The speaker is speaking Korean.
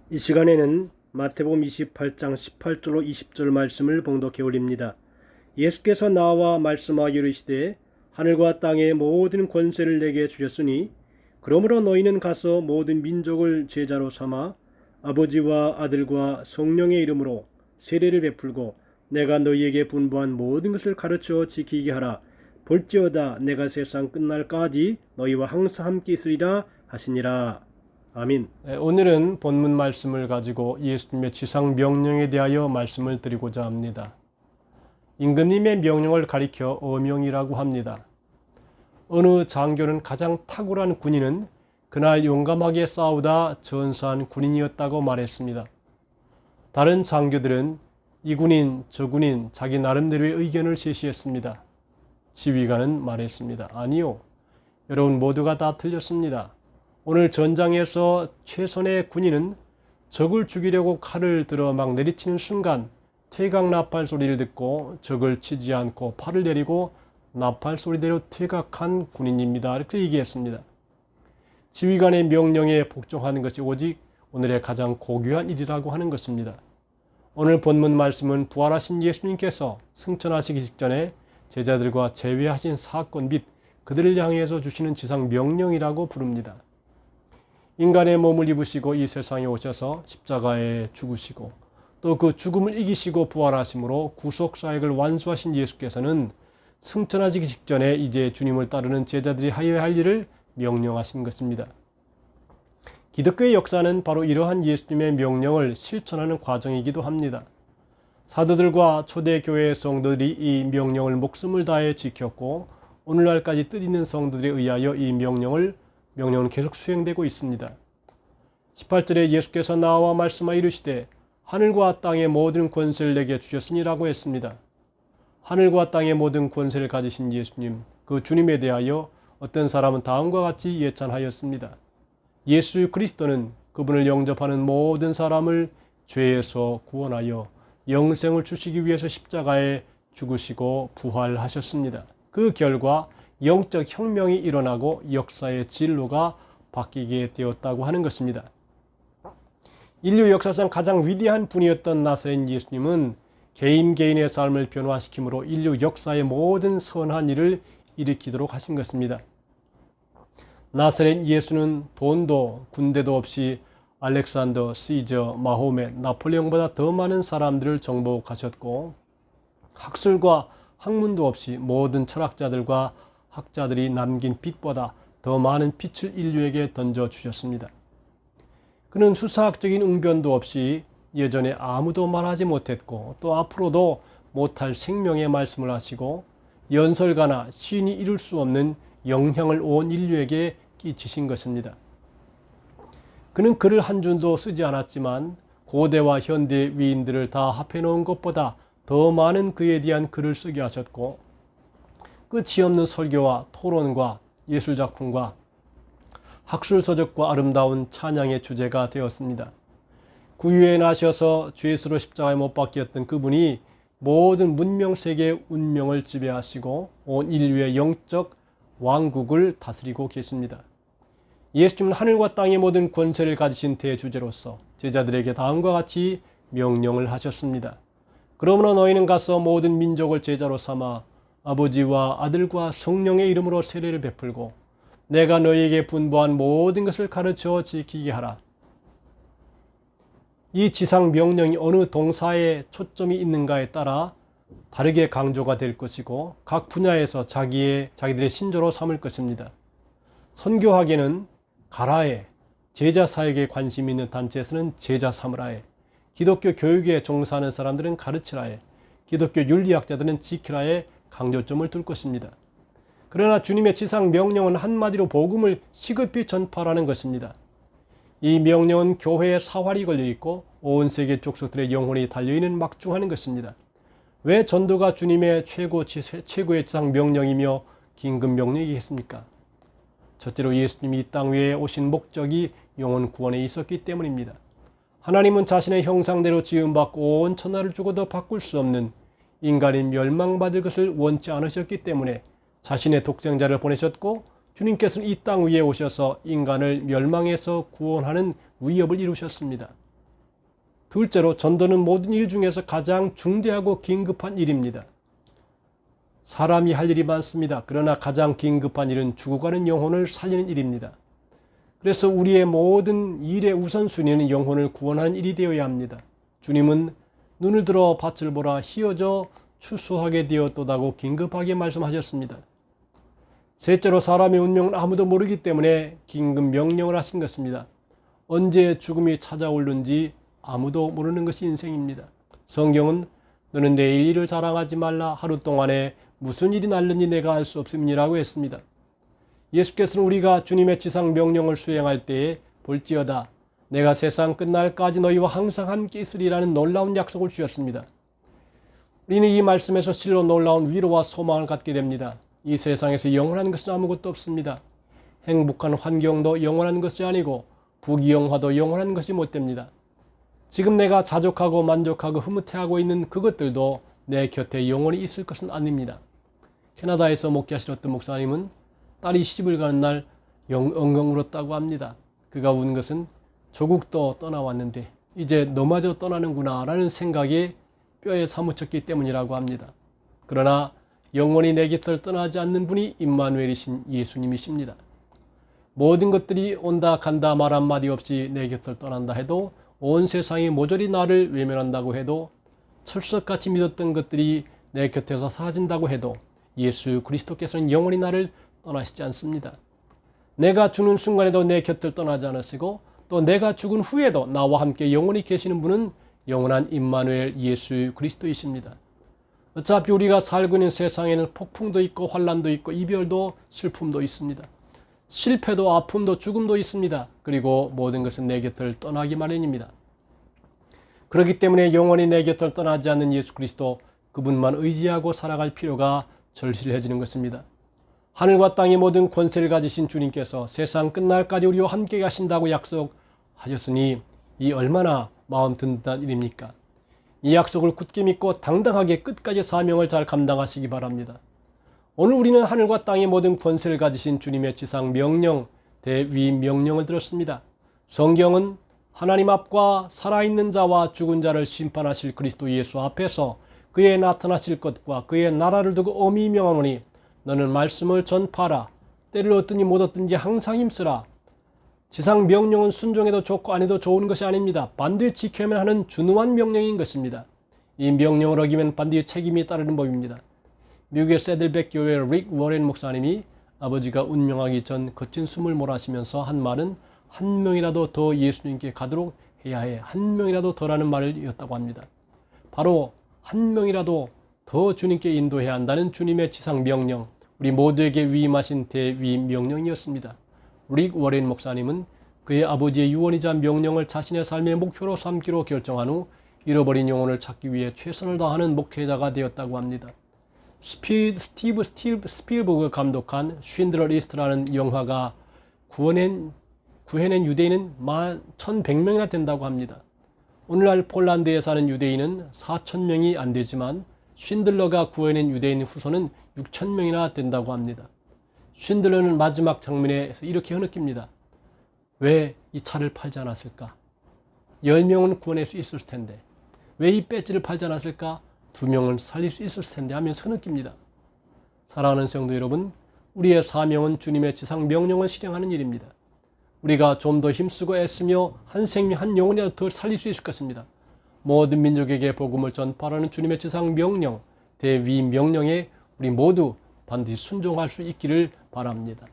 이 시간에는 마태복음 28장 18절로 20절 말씀을 봉독해 올립니다. 예수께서 나와 말씀하기로 이르시되 하늘과 땅의 모든 권세를 내게 주셨으니 그러므로 너희는 가서 모든 민족을 제자로 삼아 아버지와 아들과 성령의 이름으로 세례를 베풀고 내가 너희에게 분부한 모든 것을 가르쳐 지키게 하라. 볼지어다 내가 세상 끝날까지 너희와 항상 함께 있으리라 하시니라. 아멘. 오늘은 본문 말씀을 가지고 예수님의 지상 명령에 대하여 말씀을 드리고자 합니다. 임금님의 명령을 가리켜 어명이라고 합니다. 어느 장교는 가장 탁월한 군인은 그날 용감하게 싸우다 전사한 군인이었다고 말했습니다. 다른 장교들은 이 군인, 저 군인 자기 나름대로의 의견을 제시했습니다. 지휘관은 말했습니다. 아니요, 여러분 모두가 다 틀렸습니다. 오늘 전장에서 최선의 군인은 적을 죽이려고 칼을 들어 막 내리치는 순간 퇴각 나팔 소리를 듣고 적을 치지 않고 팔을 내리고 나팔 소리대로 퇴각한 군인입니다. 이렇게 얘기했습니다. 지휘관의 명령에 복종하는 것이 오직 오늘의 가장 고귀한 일이라고 하는 것입니다. 오늘 본문 말씀은 부활하신 예수님께서 승천하시기 직전에 제자들과 제외하신 사건 및 그들을 향해서 주시는 지상 명령이라고 부릅니다. 인간의 몸을 입으시고 이 세상에 오셔서 십자가에 죽으시고 또 그 죽음을 이기시고 부활하심으로 구속사역을 완수하신 예수께서는 승천하시기 직전에 이제 주님을 따르는 제자들이 하여야 할 일을 명령하신 것입니다. 기독교의 역사는 바로 이러한 예수님의 명령을 실천하는 과정이기도 합니다. 사도들과 초대교회의 성도들이 이 명령을 목숨을 다해 지켰고 오늘날까지 뜻있는 성도들에 의하여 이 명령은 계속 수행되고 있습니다. 18절에 예수께서 나와 말씀하 이르시되 하늘과 땅의 모든 권세를 내게 주셨으니라고 했습니다. 하늘과 땅의 모든 권세를 가지신 예수님, 그 주님에 대하여 어떤 사람은 다음과 같이 예찬하였습니다. 예수 그리스도는 그분을 영접하는 모든 사람을 죄에서 구원하여 영생을 주시기 위해서 십자가에 죽으시고 부활하셨습니다. 그 결과 영적 혁명이 일어나고 역사의 진로가 바뀌게 되었다고 하는 것입니다. 인류 역사상 가장 위대한 분이었던 나사렛 예수님은 개인의 삶을 변화시킴으로 인류 역사의 모든 선한 일을 일으키도록 하신 것입니다. 나사렛 예수는 돈도 군대도 없이 알렉산더, 시저, 마호멧, 나폴레옹보다 더 많은 사람들을 정복하셨고 학술과 학문도 없이 모든 철학자들과 학자들이 남긴 빛보다 더 많은 빛을 인류에게 던져주셨습니다. 그는 수사학적인 응변도 없이 예전에 아무도 말하지 못했고 또 앞으로도 못할 생명의 말씀을 하시고 연설가나 시인이 이룰 수 없는 영향을 온 인류에게 끼치신 것입니다. 그는 글을 한 줄도 쓰지 않았지만 고대와 현대 위인들을 다 합해 놓은 것보다 더 많은 그에 대한 글을 쓰게 하셨고 끝이 없는 설교와 토론과 예술작품과 학술서적과 아름다운 찬양의 주제가 되었습니다. 구유에 나셔서 죄수로 십자가에 못 박혔던 그분이 모든 문명세계의 운명을 지배하시고 온 인류의 영적 왕국을 다스리고 계십니다. 예수님은 하늘과 땅의 모든 권세를 가지신 대주제로서 제자들에게 다음과 같이 명령을 하셨습니다. 그러므로 너희는 가서 모든 민족을 제자로 삼아 아버지와 아들과 성령의 이름으로 세례를 베풀고 내가 너희에게 분부한 모든 것을 가르쳐 지키게 하라. 이 지상 명령이 어느 동사에 초점이 있는가에 따라 다르게 강조가 될 것이고 각 분야에서 자기들의 신조로 삼을 것입니다. 선교하게는 가라에, 제자 사역에 관심 있는 단체에서는 제자 삼으라에, 기독교 교육에 종사하는 사람들은 가르치라에, 기독교 윤리학자들은 지키라에 강조점을 둘 것입니다. 그러나 주님의 지상 명령은 한마디로 복음을 시급히 전파하라는 것입니다. 이 명령은 교회의 사활이 걸려있고 온 세계 족속들의 영혼이 달려있는 막중하는 것입니다. 왜 전도가 주님의 최고의 지상 명령이며 긴급 명령이겠습니까? 첫째로 예수님이 이 땅 위에 오신 목적이 영혼 구원에 있었기 때문입니다. 하나님은 자신의 형상대로 지음받고 온 천하를 죽어도 바꿀 수 없는 인간이 멸망받을 것을 원치 않으셨기 때문에 자신의 독생자를 보내셨고 주님께서는 이 땅 위에 오셔서 인간을 멸망에서 구원하는 위협을 이루셨습니다. 둘째로 전도는 모든 일 중에서 가장 중대하고 긴급한 일입니다. 사람이 할 일이 많습니다. 그러나 가장 긴급한 일은 죽어가는 영혼을 살리는 일입니다. 그래서 우리의 모든 일의 우선순위는 영혼을 구원하는 일이 되어야 합니다. 주님은 눈을 들어 밭을 보라 희어져 추수하게 되었도다고 긴급하게 말씀하셨습니다. 셋째로 사람의 운명은 아무도 모르기 때문에 긴급 명령을 하신 것입니다. 언제 죽음이 찾아올는지 아무도 모르는 것이 인생입니다. 성경은 너는 내일 일을 자랑하지 말라 하루 동안에 무슨 일이 날는지 내가 알 수 없음이라고 했습니다. 예수께서는 우리가 주님의 지상 명령을 수행할 때에 볼지어다 내가 세상 끝날까지 너희와 항상 함께 있으리라는 놀라운 약속을 주셨습니다. 우리는 이 말씀에서 실로 놀라운 위로와 소망을 갖게 됩니다. 이 세상에서 영원한 것은 아무것도 없습니다. 행복한 환경도 영원한 것이 아니고 부귀영화도 영원한 것이 못 됩니다. 지금 내가 자족하고 만족하고 흐뭇해하고 있는 그것들도 내 곁에 영원히 있을 것은 아닙니다. 캐나다에서 목회하시던 목사님은 딸이 시집을 가는 날 엉엉 울었다고 합니다. 그가 운 것은 조국도 떠나왔는데 이제 너마저 떠나는구나 라는 생각에 뼈에 사무쳤기 때문이라고 합니다. 그러나 영원히 내 곁을 떠나지 않는 분이 임마누엘이신 예수님이십니다. 모든 것들이 온다 간다 말 한마디 없이 내 곁을 떠난다 해도 온 세상이 모조리 나를 외면한다고 해도 철석같이 믿었던 것들이 내 곁에서 사라진다고 해도 예수 그리스도께서는 영원히 나를 떠나시지 않습니다. 내가 죽는 순간에도 내 곁을 떠나지 않으시고 또 내가 죽은 후에도 나와 함께 영원히 계시는 분은 영원한 임마누엘 예수 그리스도이십니다. 어차피 우리가 살고 있는 세상에는 폭풍도 있고 환난도 있고 이별도 슬픔도 있습니다. 실패도 아픔도 죽음도 있습니다. 그리고 모든 것은 내 곁을 떠나기 마련입니다. 그렇기 때문에 영원히 내 곁을 떠나지 않는 예수 그리스도 그분만 의지하고 살아갈 필요가 절실해지는 것입니다. 하늘과 땅의 모든 권세를 가지신 주님께서 세상 끝날까지 우리와 함께 가신다고 약속하셨으니 이 얼마나 마음 든든한 일입니까? 이 약속을 굳게 믿고 당당하게 끝까지 사명을 잘 감당하시기 바랍니다. 오늘 우리는 하늘과 땅의 모든 권세를 가지신 주님의 지상 명령, 대위임 명령을 들었습니다. 성경은 하나님 앞과 살아있는 자와 죽은 자를 심판하실 그리스도 예수 앞에서 그의 나타나실 것과 그의 나라를 두고 엄히 명하노니 너는 말씀을 전파하라. 때를 얻든지 못 얻든지 항상 힘쓰라. 지상 명령은 순종해도 좋고 안 해도 좋은 것이 아닙니다. 반드시 지켜야만 하는 준후한 명령인 것입니다. 이 명령을 어기면 반드시 책임이 따르는 법입니다. 미국의 세들백 교회 릭 워렌 목사님이 아버지가 운명하기 전 거친 숨을 몰아쉬면서 한 말은 한 명이라도 더 예수님께 가도록 해야 해. 한 명이라도 더라는 말이었다고 합니다. 바로 한 명이라도 더 주님께 인도해야 한다는 주님의 지상 명령, 우리 모두에게 위임하신 대위임 명령이었습니다. 릭 워렌 목사님은 그의 아버지의 유언이자 명령을 자신의 삶의 목표로 삼기로 결정한 후 잃어버린 영혼을 찾기 위해 최선을 다하는 목회자가 되었다고 합니다. 스티브 스필버그 감독한 쉰드러 리스트라는 영화가 구해낸 유대인은 1,100명이나 된다고 합니다. 오늘날 폴란드에 사는 유대인은 4,000명이 안 되지만 쉰들러가 구해낸 유대인 후손은 6,000명이나 된다고 합니다. 쉰들러는 마지막 장면에서 이렇게 흐느낍니다. 왜 이 차를 팔지 않았을까? 10명은 구원할 수 있을 텐데 왜 이 배지를 팔지 않았을까? 2명을 살릴 수 있을 텐데 하면서 흐느낍니다. 사랑하는 성도 여러분, 우리의 사명은 주님의 지상 명령을 실행하는 일입니다. 우리가 좀 더 힘쓰고 애쓰며 한 생명 한 영혼이라도 더 살릴 수 있을 것입니다. 모든 민족에게 복음을 전파하는 주님의 지상 명령, 대위 명령에 우리 모두 반드시 순종할 수 있기를 바랍니다.